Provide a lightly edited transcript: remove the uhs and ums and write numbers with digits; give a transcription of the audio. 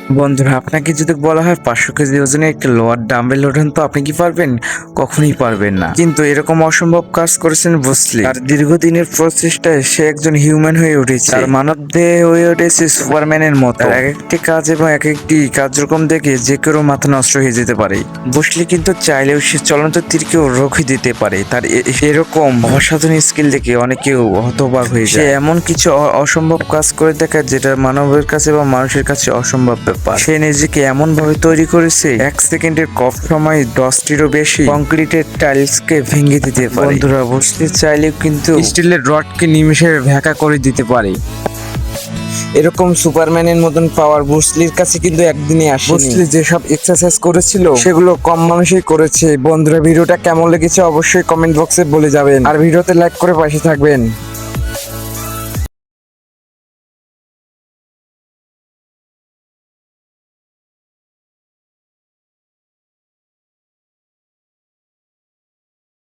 বন্ধুরা, আপনাকে যদি বলা হয় 500 কেজি ওজনের একটা লোয়ার ডাম্বেল ওঠান, তো আপনি কি পারবেন? কখনোই পারবেন না। কিন্তু এরকম অসম্ভব কাজ করেছেন ব্রুসলি। তার দীর্ঘদিনের প্রচেষ্টায় সে একজন হিউম্যান হয়ে উঠেছে। তার মানব দেহে হয়ে উঠেছে সুপারম্যানের মতো। তার এক একটি কাজ এবং এক একটি কার্যক্রম দেখে যে কেউ মাথা নষ্ট হয়ে যেতে পারে। ব্রুসলি কিন্তু চাইলেও সে চলন্ত তীরকেও রুখে দিতে পারে। তার এরকম অসাধারণ স্কিল দেখে অনেকেও হতবাক হয়ে যায়। সে এমন কিছু অসম্ভব কাজ করে দেখায় যেটা মানবের কাছে বা মানুষের কাছে অসম্ভব ব্যাপার। সে নিজেকে এমন ভাবে তৈরি করেছে 1 সেকেন্ডের কম সময় 10টিরও বেশি কংক্রিটের টাইলসকে ভেঙে দিতে পারে। বন্ধুরা, বুঝতে চাইলেও কিন্তু স্টিলের রডকে নিমেষে ভেঙে করে দিতে পারে। এরকম সুপারম্যানের মতন পাওয়ার ব্রুসলির কাছে কিন্তু একদিনে আসে। ব্রুসলি যেসব এক্সারসাইজ করেছিল সেগুলো কম মানুষই করেছে। বন্ধুরা, ভিডিওটা কেমন লেগেছে অবশ্যই কমেন্ট বক্সে বলে যাবেন, আর ভিডিওতে লাইক করে পাশে থাকবেন।